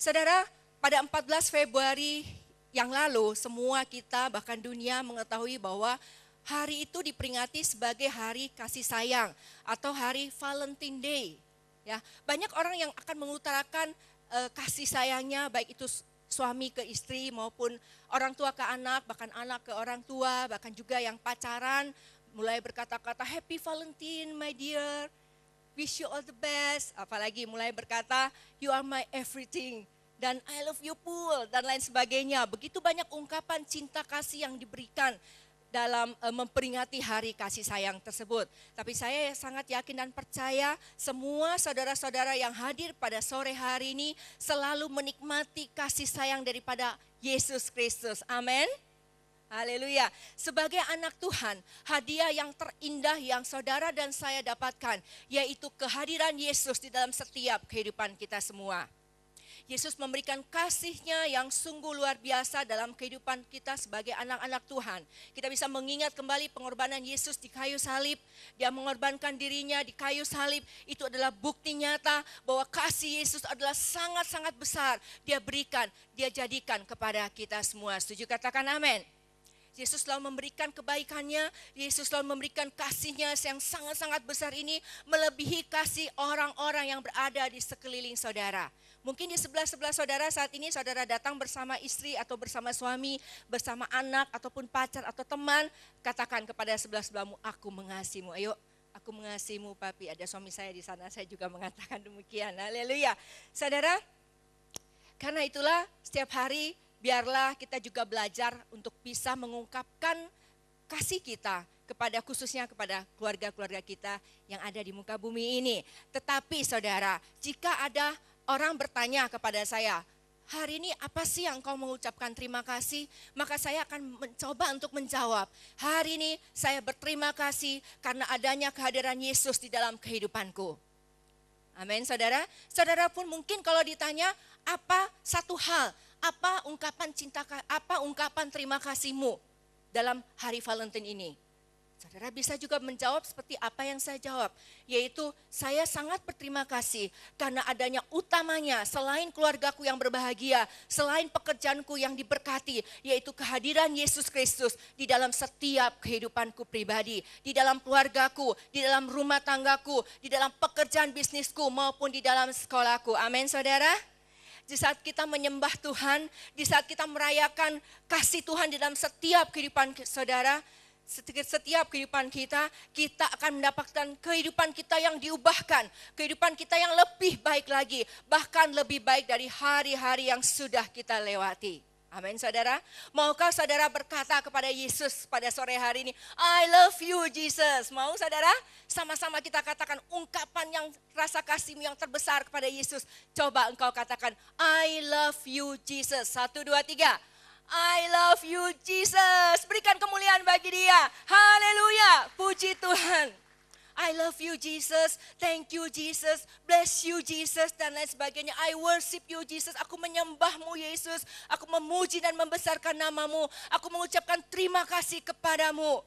Saudara, pada 14 Februari yang lalu semua kita bahkan dunia mengetahui bahwa hari itu diperingati sebagai hari kasih sayang atau hari Valentine Day. Ya, banyak orang yang akan mengutarakan kasih sayangnya baik itu suami ke istri maupun orang tua ke anak, bahkan anak ke orang tua, bahkan juga yang pacaran mulai berkata-kata Happy Valentine my dear, wish you all the best, apalagi mulai berkata you are my everything dan I love you Pul dan lain sebagainya. Begitu banyak ungkapan cinta kasih yang diberikan dalam memperingati hari kasih sayang tersebut. Tapi saya sangat yakin dan percaya semua saudara-saudara yang hadir pada sore hari ini selalu menikmati kasih sayang daripada Yesus Kristus. Amin. Haleluya. Sebagai anak Tuhan, hadiah yang terindah yang saudara dan saya dapatkan yaitu kehadiran Yesus di dalam setiap kehidupan kita semua. Yesus memberikan kasih-Nya yang sungguh luar biasa dalam kehidupan kita sebagai anak-anak Tuhan. Kita bisa mengingat kembali pengorbanan Yesus di kayu salib. Dia mengorbankan dirinya di kayu salib. Itu adalah bukti nyata bahwa kasih Yesus adalah sangat-sangat besar. Dia berikan, dia jadikan kepada kita semua. Setuju? Katakan amin. Yesus selalu memberikan kebaikannya, Yesus selalu memberikan kasih-Nya yang sangat-sangat besar ini melebihi kasih orang-orang yang berada di sekeliling saudara. Mungkin di sebelah-sebelah saudara saat ini saudara datang bersama istri atau bersama suami, bersama anak ataupun pacar atau teman. Katakan kepada sebelah-sebelahmu, aku mengasihimu. Ayo, aku mengasihimu papi. Ada suami saya di sana, saya juga mengatakan demikian. Haleluya. Saudara, karena itulah setiap hari biarlah kita juga belajar untuk bisa mengungkapkan kasih kita kepada khususnya kepada keluarga-keluarga kita yang ada di muka bumi ini. Tetapi saudara, jika ada orang bertanya kepada saya, hari ini apa sih yang kau mengucapkan terima kasih? Maka saya akan mencoba untuk menjawab, hari ini saya berterima kasih karena adanya kehadiran Yesus di dalam kehidupanku. Amin saudara. Saudara pun mungkin kalau ditanya apa satu hal, apa ungkapan cinta, apa ungkapan terima kasihmu dalam hari Valentine ini? Saudara bisa juga menjawab seperti apa yang saya jawab, yaitu saya sangat berterima kasih karena adanya utamanya selain keluargaku yang berbahagia, selain pekerjaanku yang diberkati, yaitu kehadiran Yesus Kristus di dalam setiap kehidupanku pribadi, di dalam keluargaku, di dalam rumah tanggaku, di dalam pekerjaan bisnisku maupun di dalam sekolahku. Amin saudara. Di saat kita menyembah Tuhan, di saat kita merayakan kasih Tuhan di dalam setiap kehidupan saudara, setiap kehidupan kita akan mendapatkan kehidupan kita yang diubahkan, kehidupan kita yang lebih baik lagi, bahkan lebih baik dari hari-hari yang sudah kita lewati. Amin saudara. Maukah saudara berkata kepada Yesus pada sore hari ini, I love you Jesus. Mau saudara? Sama-sama kita katakan ungkapan yang rasa kasihmu yang terbesar kepada Yesus. Coba engkau katakan, I love you Jesus. 1, 2, 3. I love you Jesus. Berikan kemuliaan bagi dia. Haleluya. Puji Tuhan. I love you Jesus. Thank you Jesus. Bless you Jesus. Dan lain sebagainya. I worship you Jesus. Aku menyembahmu Yesus. Aku memuji dan membesarkan namamu. Aku mengucapkan terima kasih kepadamu.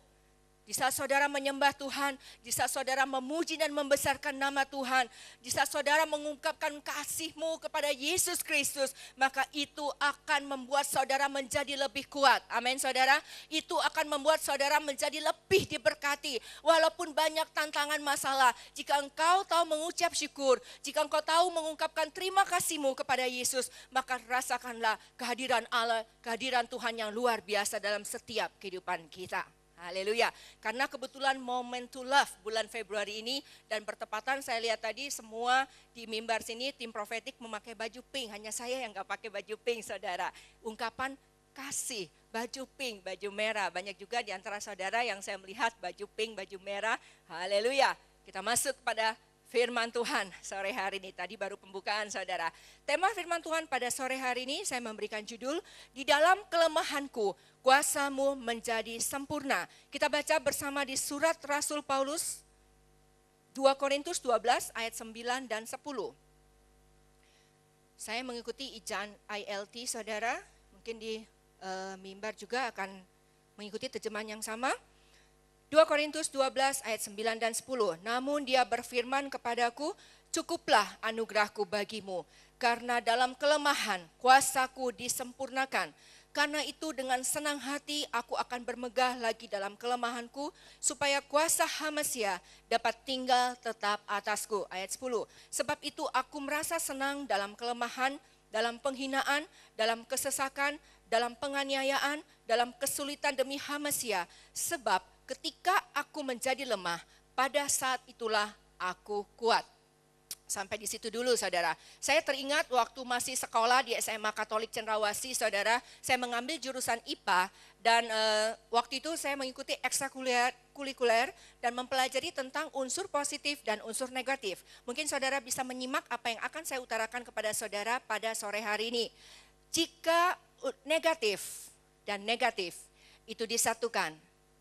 Di saat saudara menyembah Tuhan, di saat saudara memuji dan membesarkan nama Tuhan, di saat saudara mengungkapkan kasihmu kepada Yesus Kristus, maka itu akan membuat saudara menjadi lebih kuat. Amin saudara. Itu akan membuat saudara menjadi lebih diberkati. Walaupun banyak tantangan masalah, jika engkau tahu mengucap syukur, jika engkau tahu mengungkapkan terima kasihmu kepada Yesus, maka rasakanlah kehadiran Allah, kehadiran Tuhan yang luar biasa dalam setiap kehidupan kita. Haleluya. Karena kebetulan Moment to Love bulan Februari ini dan bertepatan saya lihat tadi semua di mimbar sini tim profetik memakai baju pink. Hanya saya yang gak pakai baju pink saudara. Ungkapan kasih, baju pink, baju merah. Banyak juga di antara saudara yang saya melihat baju pink, baju merah. Haleluya. Kita masuk pada firman Tuhan sore hari ini. Tadi baru pembukaan saudara. Tema firman Tuhan pada sore hari ini saya memberikan judul, di dalam kelemahanku kuasamu menjadi sempurna. Kita baca bersama di surat Rasul Paulus 2 Korintus 12 ayat 9 dan 10. Saya mengikuti ijaan ILT saudara. Mungkin di mimbar juga akan mengikuti terjemahan yang sama. 2 Korintus 12 ayat 9 dan 10. Namun dia berfirman kepadaku, cukuplah anugerahku bagimu, karena dalam kelemahan kuasaku disempurnakan. Karena itu dengan senang hati aku akan bermegah lagi dalam kelemahanku, supaya kuasa Ha-Mesia dapat tinggal tetap atasku. Ayat 10. Sebab itu aku merasa senang dalam kelemahan, dalam penghinaan, dalam kesesakan, dalam penganiayaan, dalam kesulitan demi Ha-Mesia. Sebab ketika aku menjadi lemah, pada saat itulah aku kuat. Sampai di situ dulu, saudara. Saya teringat waktu masih sekolah di SMA Katolik Cendrawasih, saudara, saya mengambil jurusan IPA dan waktu itu saya mengikuti ekstrakurikuler dan mempelajari tentang unsur positif dan unsur negatif. Mungkin saudara bisa menyimak apa yang akan saya utarakan kepada saudara pada sore hari ini. Jika negatif dan negatif itu disatukan,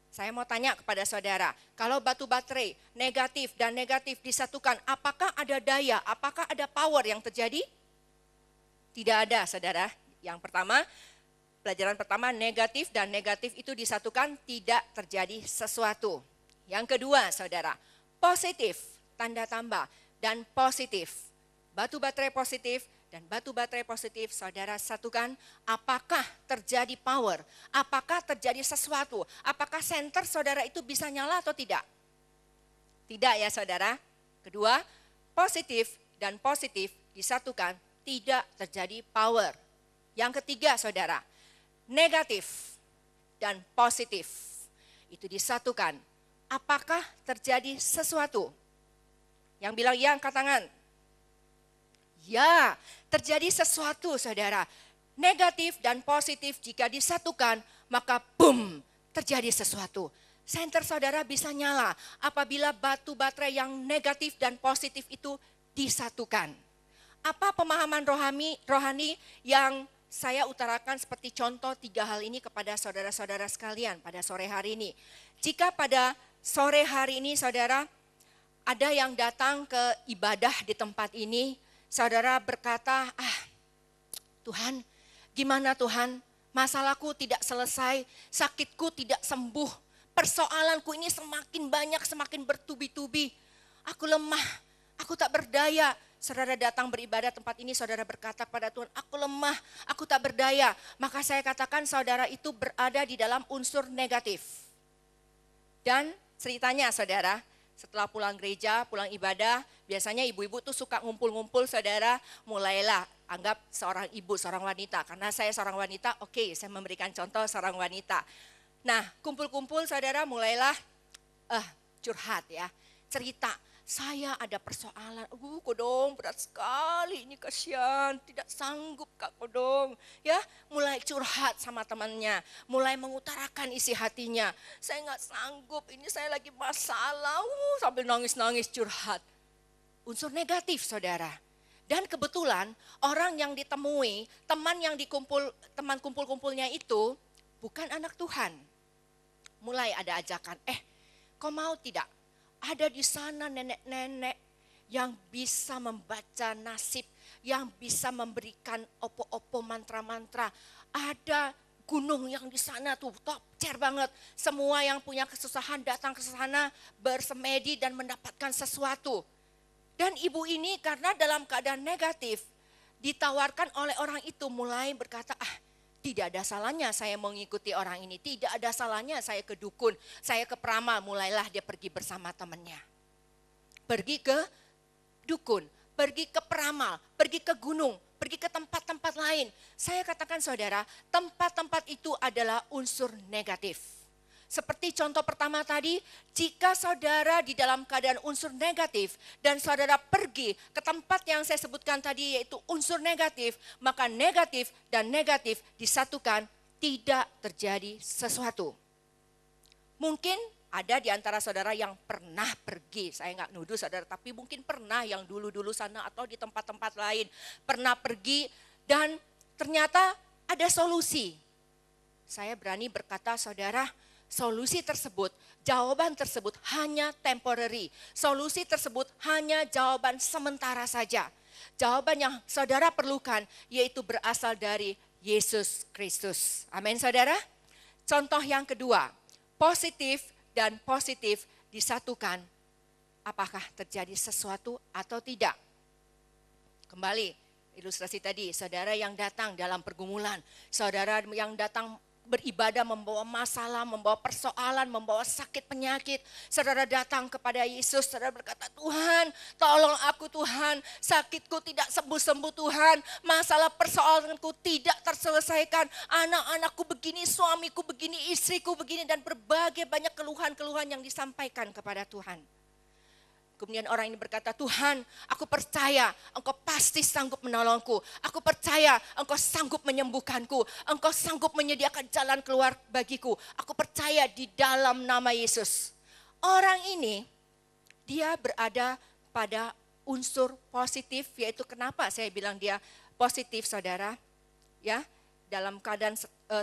saya mau tanya kepada saudara, kalau batu baterai negatif dan negatif disatukan, apakah ada daya, apakah ada power yang terjadi? Tidak ada, saudara. Yang pertama, pelajaran pertama, negatif dan negatif itu disatukan, tidak terjadi sesuatu. Yang kedua, saudara, positif, tanda tambah, dan positif. Batu baterai positif dan batu baterai positif, saudara satukan, apakah terjadi power? Apakah terjadi sesuatu? Apakah senter saudara itu bisa nyala atau tidak? Tidak ya saudara. Kedua, positif dan positif disatukan, tidak terjadi power. Yang ketiga saudara, negatif dan positif itu disatukan, apakah terjadi sesuatu? Yang bilang iya angkat tangan. Ya, terjadi sesuatu saudara. Negatif dan positif jika disatukan, maka boom, terjadi sesuatu. Senter saudara bisa nyala apabila batu baterai yang negatif dan positif itu disatukan. Apa pemahaman rohani yang saya utarakan seperti contoh 3 hal ini kepada saudara-saudara sekalian pada sore hari ini. Jika pada sore hari ini saudara ada yang datang ke ibadah di tempat ini, saudara berkata, Tuhan, gimana Tuhan? Masalahku tidak selesai, sakitku tidak sembuh, persoalanku ini semakin banyak, semakin bertubi-tubi. Aku lemah, aku tak berdaya. Saudara datang beribadah tempat ini, saudara berkata kepada Tuhan, aku lemah, aku tak berdaya. Maka saya katakan saudara itu berada di dalam unsur negatif. Dan ceritanya saudara, setelah pulang gereja, pulang ibadah, biasanya ibu-ibu tuh suka ngumpul-ngumpul saudara, mulailah anggap seorang ibu, seorang wanita. Karena saya seorang wanita, oke, saya memberikan contoh seorang wanita. Nah, kumpul-kumpul saudara mulailah curhat ya, cerita. Saya ada persoalan, Kodong berat sekali ini kasihan, tidak sanggup Kak Kodong. Ya, mulai curhat sama temannya, mulai mengutarakan isi hatinya. Saya nggak sanggup, ini saya lagi masalah, sambil nangis-nangis curhat. Unsur negatif saudara. Dan kebetulan orang yang ditemui, teman kumpul-kumpulnya itu bukan anak Tuhan. Mulai ada ajakan, kau mau tidak? Ada di sana nenek-nenek yang bisa membaca nasib, yang bisa memberikan opo-opo mantra-mantra. Ada gunung yang di sana tuh top chair banget. Semua yang punya kesusahan datang ke sana bersemedi dan mendapatkan sesuatu. Dan ibu ini karena dalam keadaan negatif ditawarkan oleh orang itu mulai berkata, tidak ada salahnya saya mengikuti orang ini. Tidak ada salahnya saya ke dukun, saya ke peramal. Mulailah dia pergi bersama temannya. Pergi ke dukun, pergi ke peramal, pergi ke gunung, pergi ke tempat-tempat lain. Saya katakan saudara, tempat-tempat itu adalah unsur negatif. Seperti contoh pertama tadi, jika saudara di dalam keadaan unsur negatif dan saudara pergi ke tempat yang saya sebutkan tadi yaitu unsur negatif, maka negatif dan negatif disatukan, tidak terjadi sesuatu. Mungkin ada di antara saudara yang pernah pergi, saya nggak nuduh saudara, tapi mungkin pernah yang dulu-dulu sana atau di tempat-tempat lain, pernah pergi dan ternyata ada solusi. Saya berani berkata saudara, solusi tersebut, jawaban tersebut hanya temporary. Solusi tersebut hanya jawaban sementara saja. Jawaban yang saudara perlukan yaitu berasal dari Yesus Kristus. Amin saudara. Contoh yang kedua, positif dan positif disatukan. Apakah terjadi sesuatu atau tidak? Kembali, ilustrasi tadi, saudara yang datang dalam pergumulan, saudara yang datang beribadah membawa masalah, membawa persoalan, membawa sakit penyakit. Saudara datang kepada Yesus, saudara berkata, Tuhan tolong aku Tuhan, sakitku tidak sembuh-sembuh Tuhan, masalah persoalanku tidak terselesaikan, anak-anakku begini, suamiku begini, istriku begini, dan berbagai banyak keluhan-keluhan yang disampaikan kepada Tuhan. Kemudian orang ini berkata, Tuhan, aku percaya Engkau pasti sanggup menolongku. Aku percaya Engkau sanggup menyembuhkanku. Engkau sanggup menyediakan jalan keluar bagiku. Aku percaya di dalam nama Yesus. Orang ini, dia berada pada unsur positif, yaitu kenapa saya bilang dia positif, saudara. Ya, dalam keadaan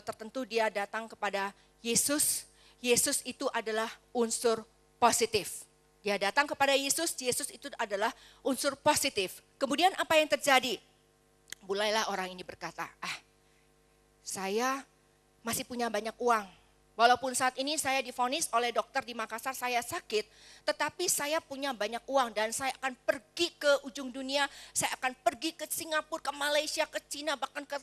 tertentu dia datang kepada Yesus. Yesus itu adalah unsur positif. Dia datang kepada Yesus, Yesus itu adalah unsur positif. Kemudian apa yang terjadi? Mulailah orang ini berkata, saya masih punya banyak uang. Walaupun saat ini saya divonis oleh dokter di Makassar saya sakit, tetapi saya punya banyak uang dan saya akan pergi ke ujung dunia, saya akan pergi ke Singapura, ke Malaysia, ke Cina, bahkan ke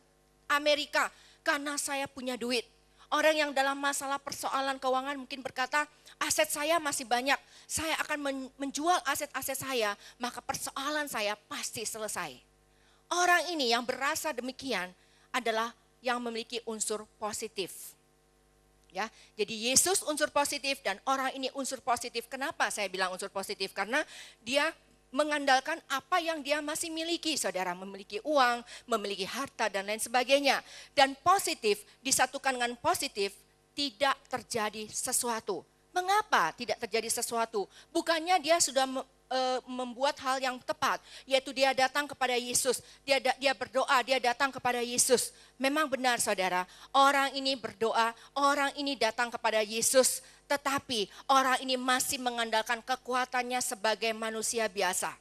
Amerika karena saya punya duit. Orang yang dalam masalah persoalan keuangan mungkin berkata, aset saya masih banyak, saya akan menjual aset-aset saya, maka persoalan saya pasti selesai. Orang ini yang berasa demikian adalah yang memiliki unsur positif. Ya, jadi Yesus unsur positif dan orang ini unsur positif. Kenapa saya bilang unsur positif? Karena dia mengandalkan apa yang dia masih miliki, saudara, memiliki uang, memiliki harta dan lain sebagainya. Dan positif disatukan dengan positif, tidak terjadi sesuatu. Mengapa tidak terjadi sesuatu? Bukannya dia sudah membuat hal yang tepat, yaitu dia datang kepada Yesus, dia berdoa, dia datang kepada Yesus. Memang benar, saudara, orang ini berdoa, orang ini datang kepada Yesus, tetapi orang ini masih mengandalkan kekuatannya sebagai manusia biasa.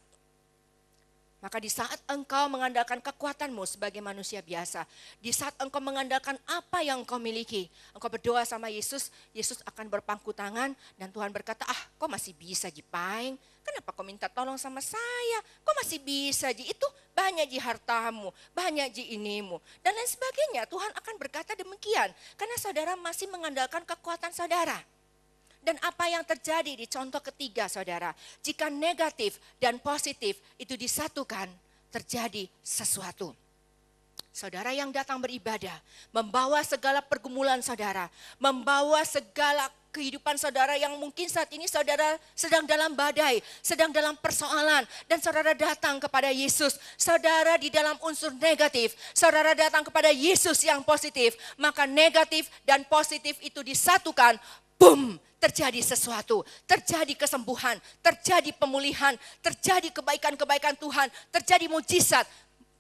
Maka di saat engkau mengandalkan kekuatanmu sebagai manusia biasa, di saat engkau mengandalkan apa yang engkau miliki, engkau berdoa sama Yesus, Yesus akan berpangku tangan dan Tuhan berkata, kau masih bisa Jipaing, kenapa kau minta tolong sama saya, kau masih bisa Ji, itu banyak Ji hartamu, banyak Ji inimu, dan lain sebagainya. Tuhan akan berkata demikian, karena saudara masih mengandalkan kekuatan saudara. Dan apa yang terjadi di contoh ketiga, saudara, jika negatif dan positif itu disatukan, terjadi sesuatu. Saudara yang datang beribadah, membawa segala pergumulan saudara, membawa segala kehidupan saudara yang mungkin saat ini saudara sedang dalam badai, sedang dalam persoalan, dan saudara datang kepada Yesus, saudara di dalam unsur negatif, saudara datang kepada Yesus yang positif, maka negatif dan positif itu disatukan, boom, terjadi sesuatu, terjadi kesembuhan, terjadi pemulihan, terjadi kebaikan-kebaikan Tuhan, terjadi mujizat,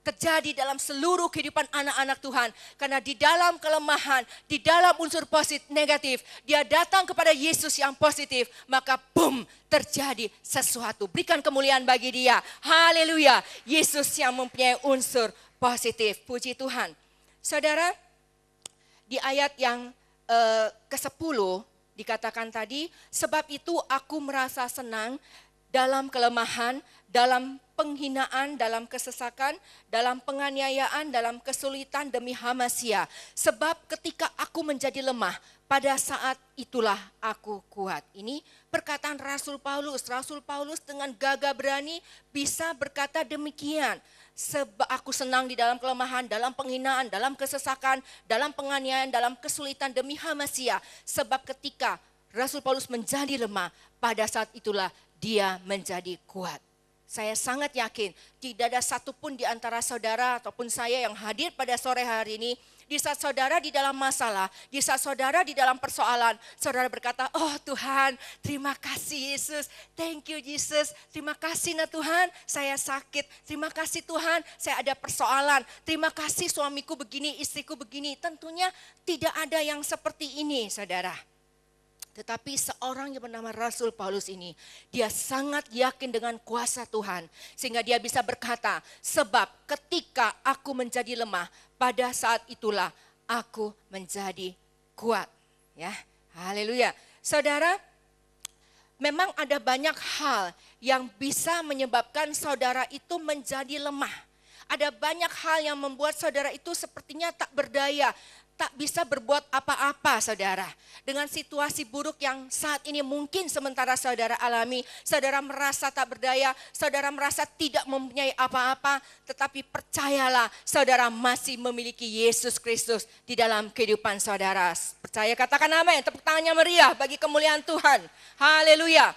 terjadi dalam seluruh kehidupan anak-anak Tuhan. Karena di dalam kelemahan, di dalam unsur positif negatif, dia datang kepada Yesus yang positif, maka boom, terjadi sesuatu. Berikan kemuliaan bagi dia. Haleluya, Yesus yang mempunyai unsur positif. Puji Tuhan. Saudara, di ayat yang ke-10, dikatakan tadi, sebab itu aku merasa senang dalam kelemahan, dalam penghinaan, dalam kesesakan, dalam penganiayaan, dalam kesulitan demi Hamasya. Sebab ketika aku menjadi lemah, pada saat itulah aku kuat. Ini perkataan Rasul Paulus. Rasul Paulus dengan gagah berani bisa berkata demikian. Sebab aku senang di dalam kelemahan, dalam penghinaan, dalam kesesakan, dalam penganiayaan, dalam kesulitan demi Hamasya. Sebab ketika Rasul Paulus menjadi lemah, pada saat itulah dia menjadi kuat. Saya sangat yakin tidak ada satupun di antara saudara ataupun saya yang hadir pada sore hari ini, di saat saudara di dalam masalah, di saat saudara di dalam persoalan, saudara berkata, oh Tuhan, terima kasih Yesus, thank you Jesus, terima kasih nah Tuhan, saya sakit, terima kasih Tuhan, saya ada persoalan, terima kasih suamiku begini, istriku begini. Tentunya tidak ada yang seperti ini, saudara. Tetapi seorang yang bernama Rasul Paulus ini, dia sangat yakin dengan kuasa Tuhan. Sehingga dia bisa berkata, sebab ketika aku menjadi lemah, pada saat itulah aku menjadi kuat. Ya, haleluya. Saudara, memang ada banyak hal yang bisa menyebabkan saudara itu menjadi lemah. Ada banyak hal yang membuat saudara itu sepertinya tak berdaya, tak bisa berbuat apa-apa saudara. Dengan situasi buruk yang saat ini mungkin sementara saudara alami, saudara merasa tak berdaya, saudara merasa tidak mempunyai apa-apa, tetapi percayalah saudara masih memiliki Yesus Kristus di dalam kehidupan saudara. Percaya, katakan amin, tepuk tangannya meriah bagi kemuliaan Tuhan. Haleluya.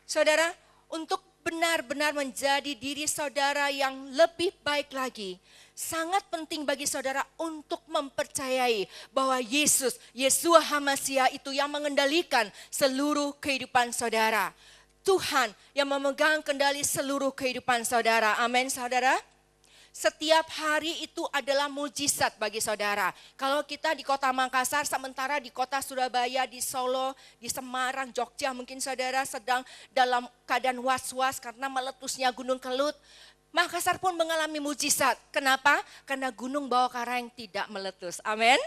Saudara, untuk benar-benar menjadi diri saudara yang lebih baik lagi, sangat penting bagi saudara untuk mempercayai bahwa Yesus, Yeshua HaMasiah itu yang mengendalikan seluruh kehidupan saudara. Tuhan yang memegang kendali seluruh kehidupan saudara. Amin saudara. Setiap hari itu adalah mujizat bagi saudara. Kalau kita di kota Makassar, sementara di kota Surabaya, di Solo, di Semarang, Jogja, mungkin saudara sedang dalam keadaan was-was karena meletusnya Gunung Kelut. Makassar pun mengalami mujizat. Kenapa? Karena gunung bawah karang tidak meletus. Amin.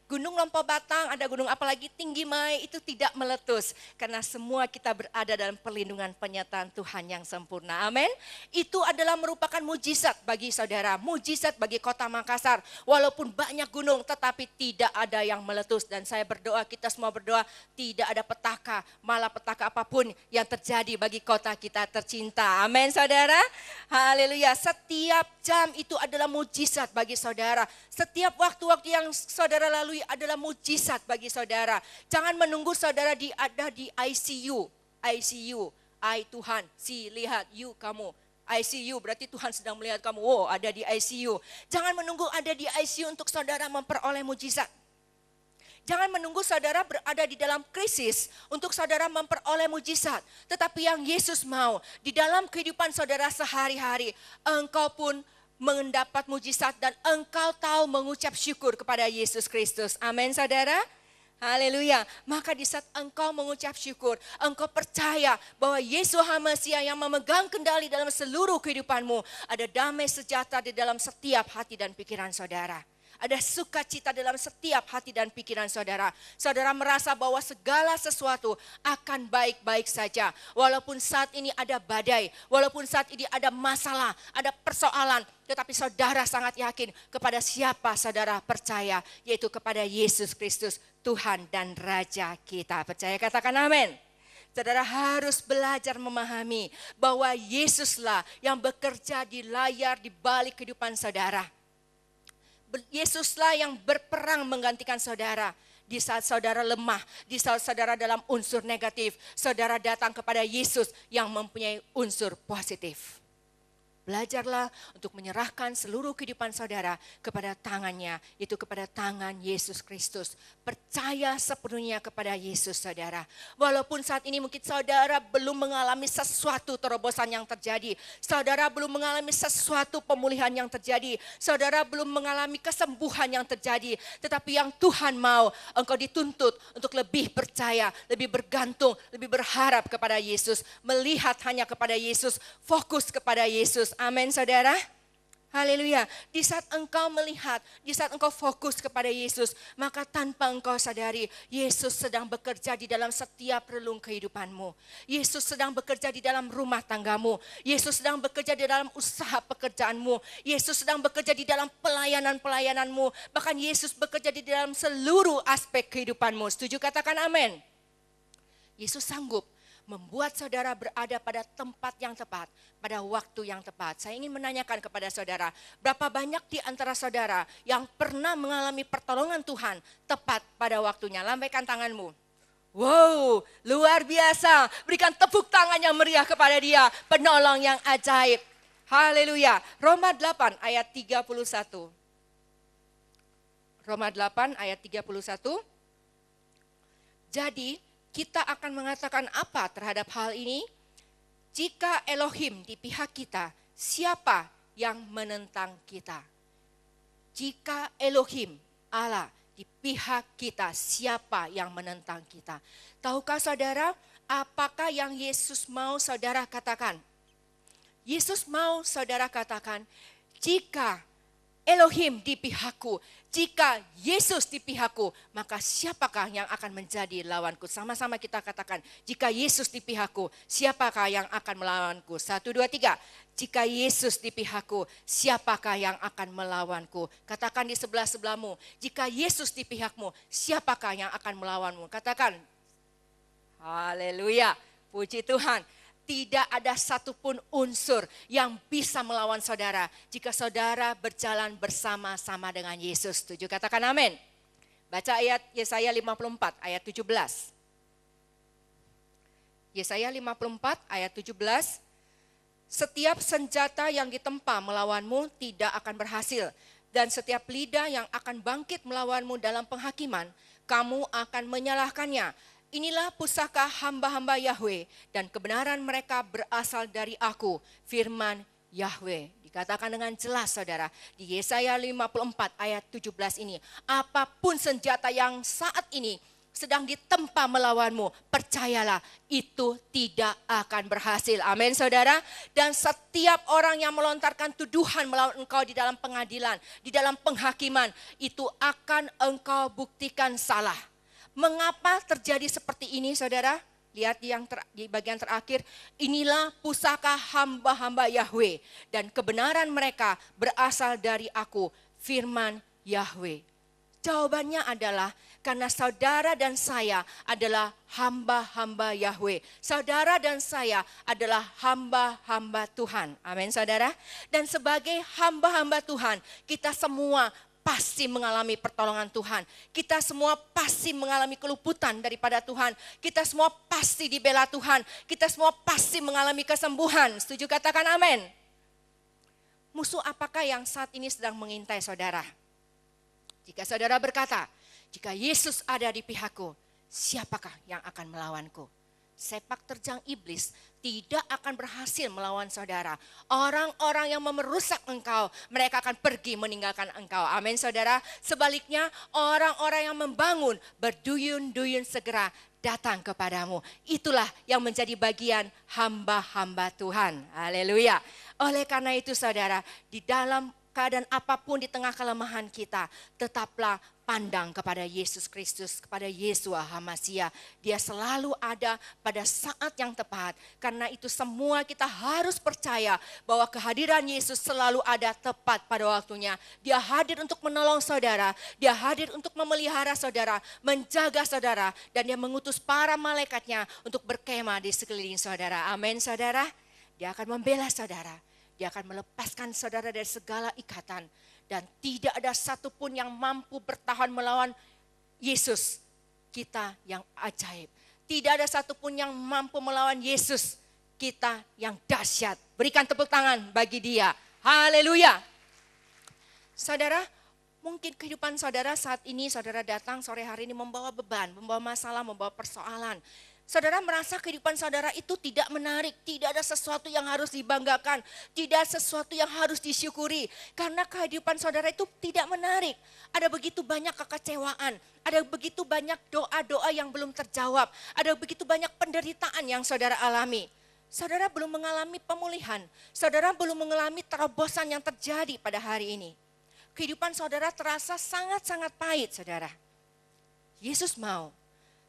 Gunung Lompo Batang, ada gunung apalagi Tinggi Mai itu tidak meletus. Karena semua kita berada dalam perlindungan penyertaan Tuhan yang sempurna. Amin. Itu adalah merupakan mujizat bagi saudara. Mujizat bagi kota Makassar. Walaupun banyak gunung tetapi tidak ada yang meletus. Dan saya berdoa, kita semua berdoa tidak ada petaka. Malah petaka apapun yang terjadi bagi kota kita tercinta. Amin saudara. Haleluya. Setiap jam itu adalah mujizat bagi saudara. Setiap waktu-waktu yang saudara lalui adalah mujizat bagi saudara. Jangan menunggu saudara ada di ICU. ICU, I Tuhan, si lihat, you kamu. ICU berarti Tuhan sedang melihat kamu. Oh, ada di ICU. Jangan menunggu ada di ICU untuk saudara memperoleh mujizat. Jangan menunggu saudara berada di dalam krisis untuk saudara memperoleh mujizat. Tetapi yang Yesus mau di dalam kehidupan saudara sehari-hari, engkau pun mendapat mujizat dan engkau tahu mengucap syukur kepada Yesus Kristus. Amin saudara. Haleluya. Maka di saat engkau mengucap syukur, engkau percaya bahwa Yesus HaMasiah yang memegang kendali dalam seluruh kehidupanmu, ada damai sejahtera di dalam setiap hati dan pikiran saudara. Ada sukacita dalam setiap hati dan pikiran saudara. Saudara merasa bahwa segala sesuatu akan baik-baik saja. Walaupun saat ini ada badai, walaupun saat ini ada masalah, ada persoalan. Tetapi saudara sangat yakin kepada siapa saudara percaya, yaitu kepada Yesus Kristus, Tuhan dan Raja kita. Percaya, katakan amin. Saudara harus belajar memahami bahwa Yesuslah yang bekerja di layar di balik kehidupan saudara. Yesuslah yang berperang menggantikan saudara. Di saat saudara lemah, di saat saudara dalam unsur negatif, saudara datang kepada Yesus yang mempunyai unsur positif. Belajarlah untuk menyerahkan seluruh kehidupan saudara kepada tangannya, itu kepada tangan Yesus Kristus. Percaya sepenuhnya kepada Yesus saudara. Walaupun saat ini mungkin saudara belum mengalami sesuatu terobosan yang terjadi. Saudara belum mengalami sesuatu pemulihan yang terjadi. Saudara belum mengalami kesembuhan yang terjadi. Tetapi yang Tuhan mau, engkau dituntut untuk lebih percaya, lebih bergantung, lebih berharap kepada Yesus. Melihat hanya kepada Yesus, fokus kepada Yesus. Amin saudara. Haleluya. Di saat engkau melihat, di saat engkau fokus kepada Yesus, maka tanpa engkau sadari, Yesus sedang bekerja di dalam setiap relung kehidupanmu. Yesus sedang bekerja di dalam rumah tanggamu. Yesus sedang bekerja di dalam usaha pekerjaanmu. Yesus sedang bekerja di dalam pelayanan-pelayananmu. Bahkan Yesus bekerja di dalam seluruh aspek kehidupanmu. Setuju, katakan amin. Yesus sanggup membuat saudara berada pada tempat yang tepat, pada waktu yang tepat. Saya ingin menanyakan kepada saudara, berapa banyak di antara saudara yang pernah mengalami pertolongan Tuhan tepat pada waktunya? Lambaikan tanganmu. Wow, luar biasa. Berikan tepuk tangan yang meriah kepada Dia, penolong yang ajaib. Haleluya. Roma 8 ayat 31. Roma 8 ayat 31. Jadi, kita akan mengatakan apa terhadap hal ini? Jika Elohim di pihak kita, siapa yang menentang kita? Jika Elohim, Allah, di pihak kita, siapa yang menentang kita? Tahukah saudara, apakah yang Yesus mau saudara katakan? Yesus mau saudara katakan, jika Elohim di pihakku, jika Yesus di pihakku, maka siapakah yang akan menjadi lawanku? Sama-sama kita katakan, jika Yesus di pihakku, siapakah yang akan melawanku? 1, 2, 3. Jika Yesus di pihakku, siapakah yang akan melawanku? Katakan di sebelah-sebelahmu, jika Yesus di pihakmu, siapakah yang akan melawanmu? Katakan, haleluya, puji Tuhan. Tidak ada satupun unsur yang bisa melawan saudara jika saudara berjalan bersama-sama dengan Yesus. Setuju? Katakan amin. Baca ayat Yesaya 54 ayat 17. Yesaya 54 ayat 17. Setiap senjata yang ditempa melawanmu tidak akan berhasil. Dan setiap lidah yang akan bangkit melawanmu dalam penghakiman, kamu akan menyalahkannya. Inilah pusaka hamba-hamba Yahweh dan kebenaran mereka berasal dari aku, firman Yahweh. Dikatakan dengan jelas saudara di Yesaya 54 ayat 17 ini. Apapun senjata yang saat ini sedang ditempa melawanmu, percayalah itu tidak akan berhasil. Amin saudara. Dan setiap orang yang melontarkan tuduhan melawan engkau di dalam pengadilan, di dalam penghakiman, itu akan engkau buktikan salah. Mengapa terjadi seperti ini saudara? Lihat di bagian terakhir, inilah pusaka hamba-hamba Yahweh dan kebenaran mereka berasal dari aku, firman Yahweh. Jawabannya adalah karena saudara dan saya adalah hamba-hamba Yahweh. Saudara dan saya adalah hamba-hamba Tuhan. Amin saudara. Dan sebagai hamba-hamba Tuhan, kita semua pasti mengalami pertolongan Tuhan. Kita semua pasti mengalami keluputan daripada Tuhan. Kita semua pasti dibela Tuhan. Kita semua pasti mengalami kesembuhan. Setuju? Katakan amin. Musuh apakah yang saat ini sedang mengintai saudara? Jika saudara berkata, jika Yesus ada di pihakku, siapakah yang akan melawanku? Sepak terjang iblis tidak akan berhasil melawan saudara. Orang-orang yang memerusak engkau, mereka akan pergi meninggalkan engkau. Amin saudara. Sebaliknya orang-orang yang membangun berduyun-duyun segera datang kepadamu. Itulah yang menjadi bagian hamba-hamba Tuhan. Haleluya. Oleh karena itu saudara, di dalam keadaan apapun di tengah kelemahan kita, tetaplah pandang kepada Yesus Kristus, kepada Yeshua HaMashiach. Dia selalu ada pada saat yang tepat. Karena itu semua kita harus percaya bahwa kehadiran Yesus selalu ada tepat pada waktunya. Dia hadir untuk menolong saudara, dia hadir untuk memelihara saudara, menjaga saudara, dan dia mengutus para malaikatnya untuk berkemah di sekeliling saudara. Amin saudara. Dia akan membela saudara. Dia akan melepaskan saudara dari segala ikatan. Dan tidak ada satupun yang mampu bertahan melawan Yesus kita yang ajaib. Tidak ada satupun yang mampu melawan Yesus kita yang dahsyat. Berikan tepuk tangan bagi dia. Haleluya. Saudara, mungkin kehidupan saudara saat ini, saudara datang sore hari ini membawa beban, membawa masalah, membawa persoalan. Saudara merasa kehidupan saudara itu tidak menarik, tidak ada sesuatu yang harus dibanggakan, tidak ada sesuatu yang harus disyukuri. Karena kehidupan saudara itu tidak menarik. Ada begitu banyak kekecewaan, ada begitu banyak doa-doa yang belum terjawab, ada begitu banyak penderitaan yang saudara alami. Saudara belum mengalami pemulihan, saudara belum mengalami terobosan yang terjadi pada hari ini. Kehidupan saudara terasa sangat-sangat pahit saudara. Yesus mau.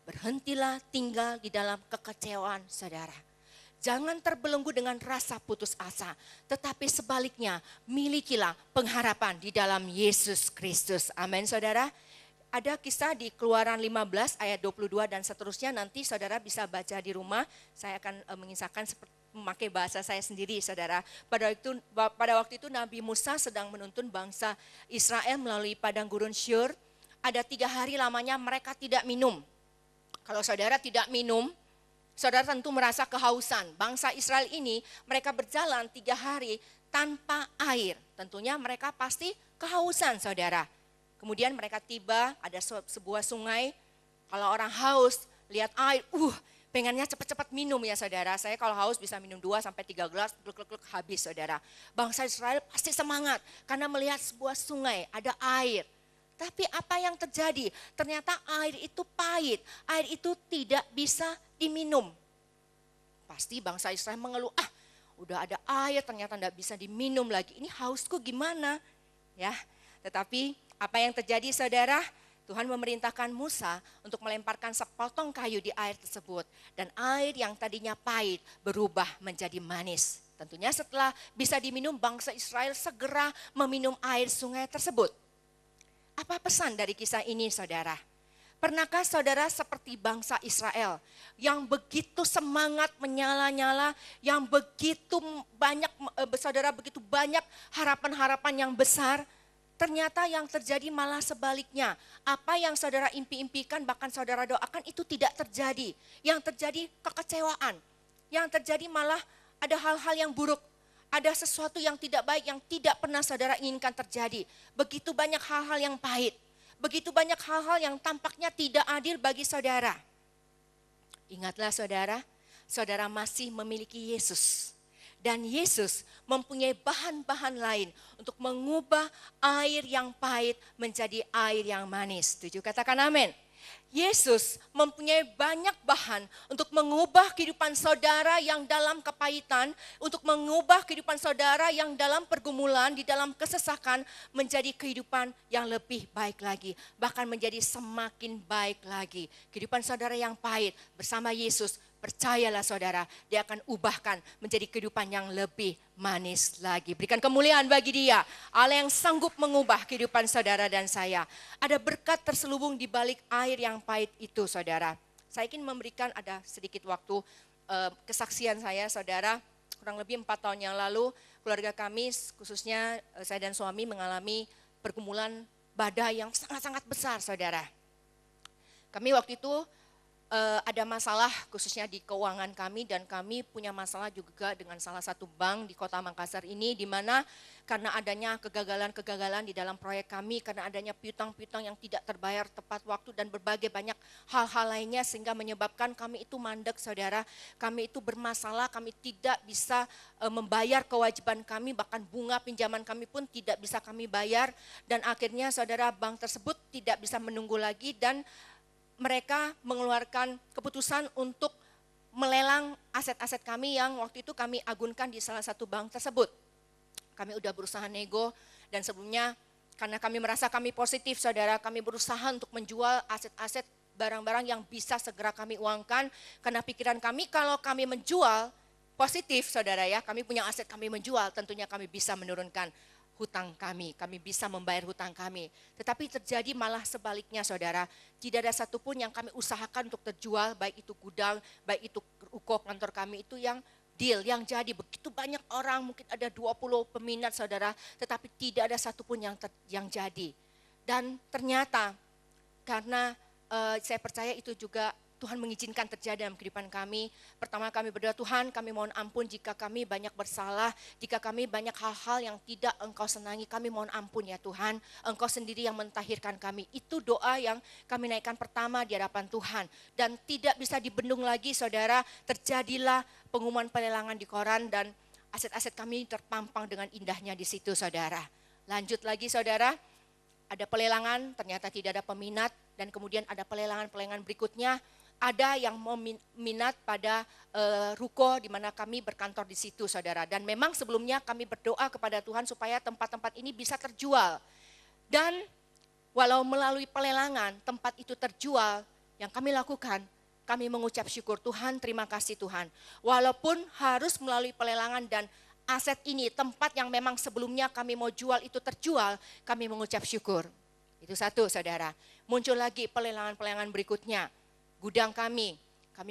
Berhentilah tinggal di dalam kekecewaan saudara. Jangan terbelenggu dengan rasa putus asa. Tetapi sebaliknya milikilah pengharapan di dalam Yesus Kristus. Amin saudara. Ada kisah di Keluaran 15 ayat 22 dan seterusnya. Nanti saudara bisa baca di rumah. Saya akan mengisahkan memakai bahasa saya sendiri saudara. Pada waktu itu Nabi Musa sedang menuntun bangsa Israel melalui padang gurun Syur. Ada 3 hari lamanya mereka tidak minum. Kalau saudara tidak minum, saudara tentu merasa kehausan. Bangsa Israel ini mereka berjalan 3 hari tanpa air. Tentunya mereka pasti kehausan saudara. Kemudian mereka tiba, ada sebuah sungai. Kalau orang haus, lihat air, pengennya cepat-cepat minum ya saudara. Saya kalau haus bisa minum 2-3 gelas, gluk-gluk habis saudara. Bangsa Israel pasti semangat karena melihat sebuah sungai, ada air. Tapi apa yang terjadi? Ternyata air itu pahit, air itu tidak bisa diminum. Pasti bangsa Israel mengeluh, udah ada air ternyata tidak bisa diminum lagi. Ini hausku gimana? ya. Tetapi apa yang terjadi saudara? Tuhan memerintahkan Musa untuk melemparkan sepotong kayu di air tersebut. Dan air yang tadinya pahit berubah menjadi manis. Tentunya setelah bisa diminum, bangsa Israel segera meminum air sungai tersebut. Apa pesan dari kisah ini saudara? Pernahkah saudara seperti bangsa Israel yang begitu semangat menyala-nyala, yang begitu banyak, saudara begitu banyak harapan-harapan yang besar, ternyata yang terjadi malah sebaliknya. Apa yang saudara impi-impikan, bahkan saudara doakan itu tidak terjadi. Yang terjadi kekecewaan. Yang terjadi malah ada hal-hal yang buruk. Ada sesuatu yang tidak baik yang tidak pernah saudara inginkan terjadi. Begitu banyak hal-hal yang pahit. Begitu banyak hal-hal yang tampaknya tidak adil bagi saudara. Ingatlah saudara, saudara masih memiliki Yesus. Dan Yesus mempunyai bahan-bahan lain untuk mengubah air yang pahit menjadi air yang manis. Setuju? Katakan amin. Yesus mempunyai banyak bahan untuk mengubah kehidupan saudara yang dalam kepahitan, untuk mengubah kehidupan saudara yang dalam pergumulan, di dalam kesesakan, menjadi kehidupan yang lebih baik lagi. Bahkan menjadi semakin baik lagi. Kehidupan saudara yang pahit bersama Yesus, percayalah saudara, dia akan ubahkan menjadi kehidupan yang lebih manis lagi. Berikan kemuliaan bagi dia, Allah yang sanggup mengubah kehidupan saudara dan saya. Ada berkat terselubung di balik air yang pahit itu saudara. Saya ingin memberikan ada sedikit waktu kesaksian saya saudara. Kurang lebih 4 tahun yang lalu keluarga kami, khususnya saya dan suami mengalami pergumulan badai yang sangat-sangat besar saudara. Kami waktu itu ada masalah khususnya di keuangan kami, dan kami punya masalah juga dengan salah satu bank di kota Makassar ini, di mana karena adanya kegagalan-kegagalan di dalam proyek kami, karena adanya piutang-piutang yang tidak terbayar tepat waktu dan berbagai banyak hal-hal lainnya sehingga menyebabkan kami itu mandek saudara. Kami itu bermasalah, kami tidak bisa membayar kewajiban kami, bahkan bunga pinjaman kami pun tidak bisa kami bayar, dan akhirnya saudara bank tersebut tidak bisa menunggu lagi dan mereka mengeluarkan keputusan untuk melelang aset-aset kami yang waktu itu kami agunkan di salah satu bank tersebut. Kami udah berusaha nego, dan sebelumnya karena kami merasa kami positif saudara, kami berusaha untuk menjual aset-aset barang-barang yang bisa segera kami uangkan. Karena pikiran kami kalau kami menjual positif saudara ya, kami punya aset kami menjual, tentunya kami bisa menurunkan hutang kami bisa membayar hutang kami. Tetapi terjadi malah sebaliknya saudara, tidak ada satupun yang kami usahakan untuk terjual, baik itu gudang, baik itu ruko kantor kami itu yang deal, yang jadi. Begitu banyak orang, mungkin ada 20 peminat saudara, tetapi tidak ada satupun yang jadi. Dan ternyata karena saya percaya itu juga Tuhan mengizinkan terjadi dalam kehidupan kami. Pertama kami berdoa, Tuhan kami mohon ampun jika kami banyak bersalah, jika kami banyak hal-hal yang tidak Engkau senangi, kami mohon ampun ya Tuhan. Engkau sendiri yang mentahirkan kami. Itu doa yang kami naikkan pertama di hadapan Tuhan. Dan tidak bisa dibendung lagi saudara, terjadilah pengumuman pelelangan di koran dan aset-aset kami terpampang dengan indahnya di situ saudara. Lanjut lagi saudara, ada pelelangan, ternyata tidak ada peminat, dan kemudian ada pelelangan-pelelangan berikutnya. Ada yang minat pada ruko di mana kami berkantor di situ saudara. Dan memang sebelumnya kami berdoa kepada Tuhan supaya tempat-tempat ini bisa terjual. Dan walau melalui pelelangan tempat itu terjual, yang kami lakukan, kami mengucap syukur, Tuhan terima kasih Tuhan. Walaupun harus melalui pelelangan dan aset ini, tempat yang memang sebelumnya kami mau jual itu terjual, kami mengucap syukur. Itu satu saudara. Muncul lagi pelelangan-pelelangan berikutnya. Gudang kami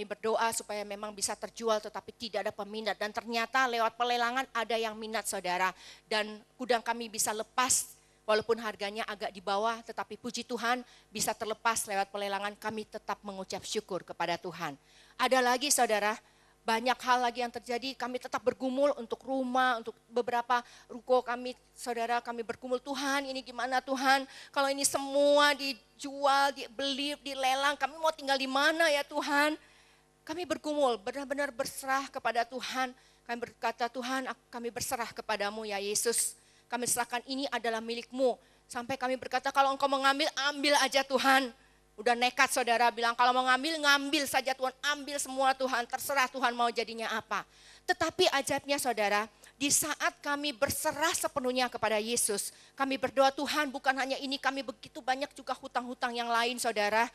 berdoa supaya memang bisa terjual tetapi tidak ada peminat. Dan ternyata lewat pelelangan ada yang minat saudara. Dan gudang kami bisa lepas walaupun harganya agak di bawah. Tetapi puji Tuhan bisa terlepas lewat pelelangan, kami tetap mengucap syukur kepada Tuhan. Ada lagi saudara, banyak hal lagi yang terjadi, kami tetap bergumul untuk rumah, untuk beberapa ruko kami, saudara kami bergumul, Tuhan ini gimana Tuhan, kalau ini semua dijual, dibeli, dilelang, kami mau tinggal di mana ya Tuhan. Kami bergumul, benar-benar berserah kepada Tuhan, kami berkata Tuhan kami berserah kepadamu ya Yesus, kami serahkan ini adalah milikmu, sampai kami berkata kalau engkau mengambil, ambil aja Tuhan. Udah nekat saudara bilang kalau mau ngambil saja Tuhan, ambil semua Tuhan, terserah Tuhan mau jadinya apa. Tetapi ajaibnya saudara, Di saat kami berserah sepenuhnya kepada Yesus, kami berdoa, Tuhan, bukan hanya ini, kami begitu banyak juga hutang-hutang yang lain, saudara.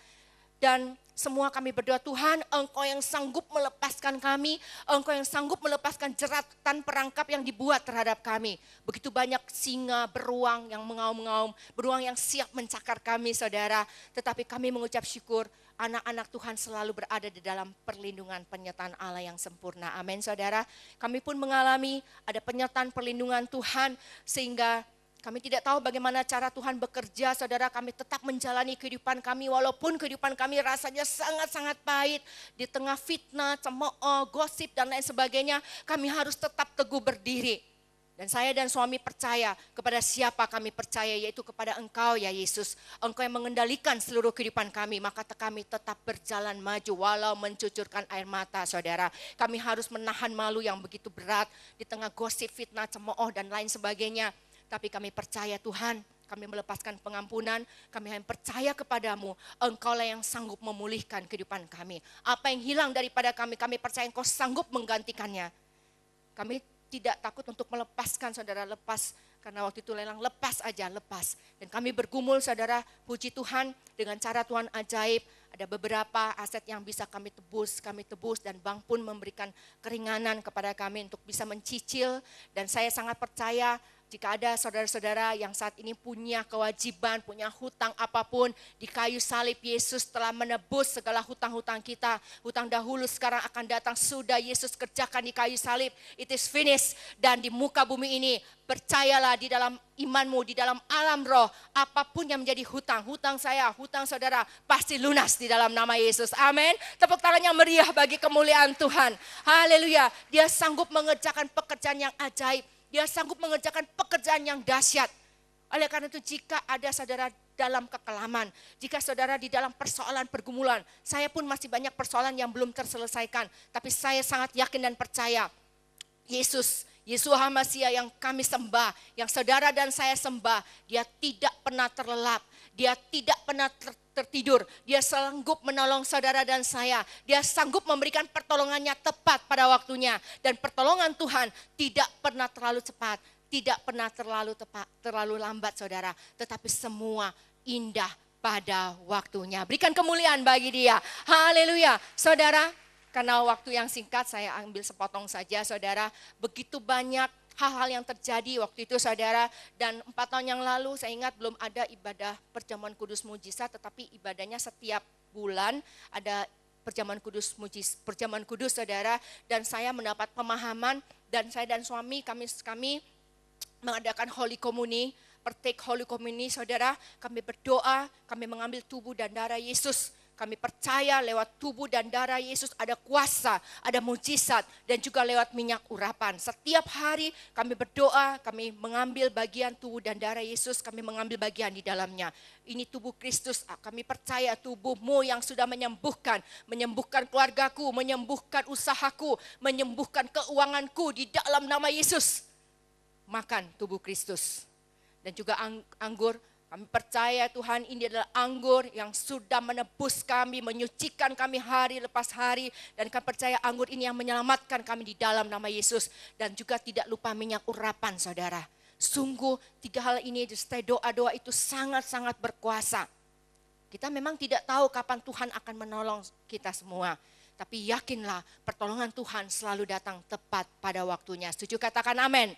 Dan semua kami berdoa, Tuhan, Engkau yang sanggup melepaskan kami, Engkau yang sanggup melepaskan jeratan perangkap yang dibuat terhadap kami. Begitu banyak singa, beruang yang mengaum-ngaum, beruang yang siap mencakar kami, saudara. Tetapi kami mengucap syukur, anak-anak Tuhan selalu berada di dalam perlindungan penyertaan Allah yang sempurna. Amin, saudara. Kami pun mengalami ada penyertaan perlindungan Tuhan, sehingga kami tidak tahu bagaimana cara Tuhan bekerja, saudara. Kami tetap menjalani kehidupan kami, walaupun kehidupan kami rasanya sangat-sangat pahit. Di tengah fitnah, cemooh, gosip, dan lain sebagainya, kami harus tetap teguh berdiri. Dan saya dan suami percaya kepada siapa kami percaya, yaitu kepada Engkau ya Yesus. Engkau yang mengendalikan seluruh kehidupan kami, maka kami tetap berjalan maju walau mencucurkan air mata, saudara. Kami harus menahan malu yang begitu berat di tengah gosip, fitnah, cemooh, dan lain sebagainya. Tapi kami percaya Tuhan, kami melepaskan pengampunan, kami hanya percaya kepadamu, Engkaulah yang sanggup memulihkan kehidupan kami. Apa yang hilang daripada kami, kami percaya Engkau sanggup menggantikannya. Kami tidak takut untuk melepaskan, saudara, lepas. Karena waktu itu lelang, lepas aja, lepas. Dan kami bergumul, saudara, puji Tuhan, dengan cara Tuhan ajaib. Ada beberapa aset yang bisa kami tebus, dan bank pun memberikan keringanan kepada kami untuk bisa mencicil. Dan saya sangat percaya, jika ada saudara-saudara yang saat ini punya kewajiban, punya hutang apapun, di kayu salib Yesus telah menebus segala hutang-hutang kita. Hutang dahulu sekarang akan datang, sudah Yesus kerjakan di kayu salib. It is finished. Dan di muka bumi ini, percayalah di dalam imanmu, di dalam alam roh, apapun yang menjadi hutang saya, hutang saudara, pasti lunas di dalam nama Yesus. Amin. Tepuk tangan yang meriah bagi kemuliaan Tuhan. Haleluya. Dia sanggup mengerjakan pekerjaan yang ajaib. Dia sanggup mengerjakan pekerjaan yang dahsyat. Oleh karena itu, jika ada saudara dalam kekelaman, jika saudara di dalam persoalan pergumulan, saya pun masih banyak persoalan yang belum terselesaikan. Tapi saya sangat yakin dan percaya, Yesus, Yeshua HaMashiach yang kami sembah, yang saudara dan saya sembah, dia tidak pernah terlelap, dia tidak pernah tertidur, dia sanggup menolong saudara dan saya, dia sanggup memberikan pertolongannya tepat pada waktunya, dan pertolongan Tuhan tidak pernah terlalu cepat, tidak pernah terlalu lambat, saudara, tetapi semua indah pada waktunya. Berikan kemuliaan bagi dia. Haleluya. Saudara, karena waktu yang singkat saya ambil sepotong saja, saudara. Begitu banyak hal-hal yang terjadi waktu itu, saudara. Dan 4 tahun yang lalu saya ingat belum ada ibadah perjamuan kudus mujizat, tetapi ibadahnya setiap bulan ada perjamuan kudus, saudara. Dan saya mendapat pemahaman, dan saya dan suami kami mengadakan Holy Communion, Partake Holy Communion, saudara. Kami berdoa, kami mengambil tubuh dan darah Yesus. Kami percaya lewat tubuh dan darah Yesus ada kuasa, ada mujizat, dan juga lewat minyak urapan. Setiap hari kami berdoa, kami mengambil bagian tubuh dan darah Yesus, kami mengambil bagian di dalamnya. Ini tubuh Kristus, kami percaya tubuhmu yang sudah menyembuhkan keluargaku, menyembuhkan usahaku, menyembuhkan keuanganku di dalam nama Yesus. Makan tubuh Kristus. Dan juga anggur, kami percaya Tuhan ini adalah anggur yang sudah menebus kami, menyucikan kami hari lepas hari. Dan kami percaya anggur ini yang menyelamatkan kami di dalam nama Yesus. Dan juga tidak lupa minyak urapan, saudara. Sungguh 3 hal ini, serta doa-doa itu sangat-sangat berkuasa. Kita memang tidak tahu kapan Tuhan akan menolong kita semua. Tapi yakinlah pertolongan Tuhan selalu datang tepat pada waktunya. Setuju, katakan amin.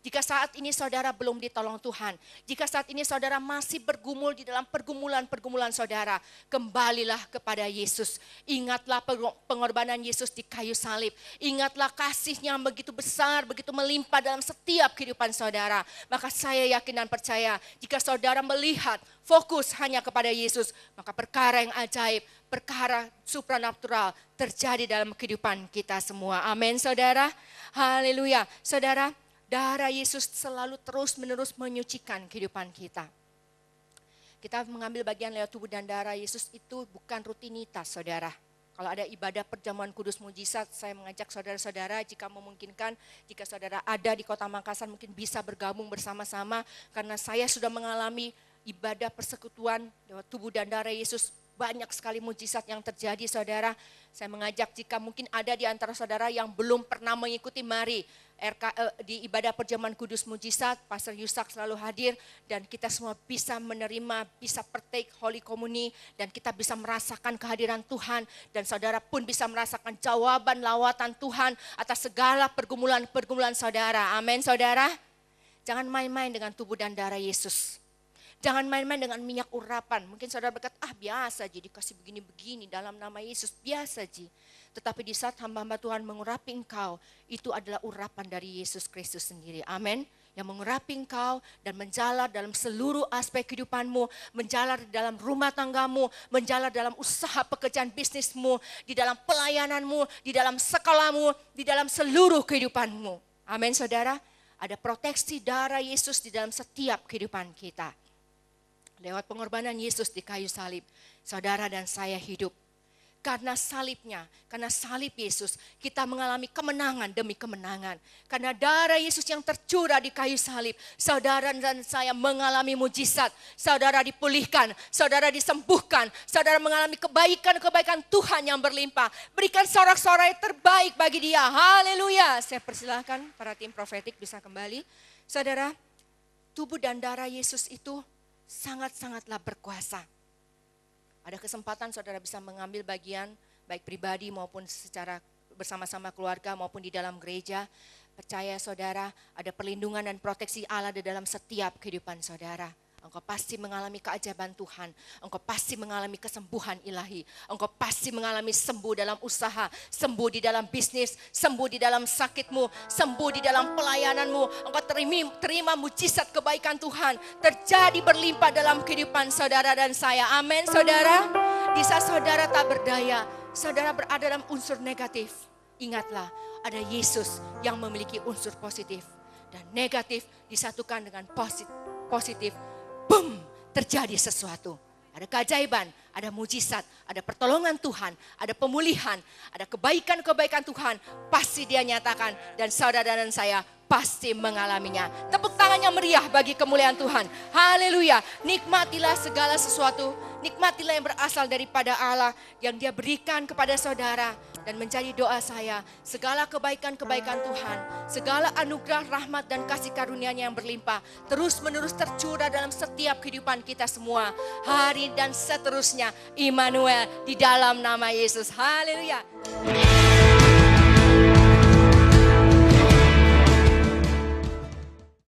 Jika saat ini saudara belum ditolong Tuhan, jika saat ini saudara masih bergumul di dalam pergumulan saudara, kembalilah kepada Yesus. Ingatlah pengorbanan Yesus di kayu salib. Ingatlah kasih-Nya yang begitu besar, begitu melimpah dalam setiap kehidupan saudara. Maka saya yakin dan percaya, jika saudara melihat fokus hanya kepada Yesus, maka perkara yang ajaib, perkara supranatural terjadi dalam kehidupan kita semua. Amin, saudara. Haleluya. Saudara, darah Yesus selalu terus-menerus menyucikan kehidupan kita. Kita mengambil bagian lewat tubuh dan darah Yesus itu bukan rutinitas, saudara. Kalau ada ibadah perjamuan kudus mujizat, saya mengajak saudara-saudara jika memungkinkan, jika saudara ada di Kota Makassar mungkin bisa bergabung bersama-sama. Karena saya sudah mengalami ibadah persekutuan lewat tubuh dan darah Yesus banyak sekali mujizat yang terjadi saudara. Saya mengajak jika mungkin ada di antara saudara yang belum pernah mengikuti, mari di ibadah perjamuan kudus mujizat, Pastor Yusak selalu hadir dan kita semua bisa menerima, bisa partake Holy Communion dan kita bisa merasakan kehadiran Tuhan dan saudara pun bisa merasakan jawaban lawatan Tuhan atas segala pergumulan-pergumulan saudara. Amin saudara. Jangan main-main dengan tubuh dan darah Yesus. Jangan main-main dengan minyak urapan. Mungkin saudara berkata, biasa Ji, dikasih begini-begini dalam nama Yesus. Biasa Ji. Tetapi di saat hamba-hamba Tuhan mengurapi engkau, itu adalah urapan dari Yesus Kristus sendiri. Amin. Yang mengurapi engkau dan menjalar dalam seluruh aspek kehidupanmu. Menjalar di dalam rumah tanggamu. Menjalar dalam usaha pekerjaan bisnismu. Di dalam pelayananmu. Di dalam sekolahmu. Di dalam seluruh kehidupanmu. Amin saudara. Ada proteksi darah Yesus di dalam setiap kehidupan kita. Lewat pengorbanan Yesus di kayu salib, saudara dan saya hidup. Karena salibnya, karena salib Yesus, kita mengalami kemenangan demi kemenangan. Karena darah Yesus yang tercurah di kayu salib, saudara dan saya mengalami mujizat. Saudara dipulihkan, saudara disembuhkan, saudara mengalami kebaikan-kebaikan Tuhan yang berlimpah. Berikan sorak-sorai terbaik bagi dia. Haleluya. Saya persilahkan para tim profetik bisa kembali. Saudara, tubuh dan darah Yesus itu sangat-sangatlah berkuasa. Ada kesempatan saudara bisa mengambil bagian baik pribadi maupun secara bersama-sama keluarga maupun di dalam gereja. Percaya saudara ada perlindungan dan proteksi Allah di dalam setiap kehidupan saudara. Engkau pasti mengalami keajaiban Tuhan. Engkau pasti mengalami kesembuhan ilahi. Engkau pasti mengalami sembuh dalam usaha, sembuh di dalam bisnis, sembuh di dalam sakitmu, sembuh di dalam pelayananmu. Engkau terima mujizat kebaikan Tuhan terjadi berlimpah dalam kehidupan saudara dan saya. Amin saudara. Di saat saudara tak berdaya, saudara berada dalam unsur negatif. Ingatlah ada Yesus yang memiliki unsur positif. Dan negatif disatukan dengan positif. Boom, terjadi sesuatu. Ada keajaiban, ada mujizat, ada pertolongan Tuhan, ada pemulihan, ada kebaikan-kebaikan Tuhan. Pasti dia nyatakan dan saudara dan saya pasti mengalaminya. Tepuk tangannya meriah bagi kemuliaan Tuhan. Haleluya. Nikmatilah segala sesuatu. Nikmatilah yang berasal daripada Allah yang dia berikan kepada saudara. Dan menjadi doa saya, segala kebaikan-kebaikan Tuhan, segala anugerah, rahmat dan kasih karunia-Nya yang berlimpah, terus menerus tercurah dalam setiap kehidupan kita semua, hari dan seterusnya. Immanuel, di dalam nama Yesus. Haleluya.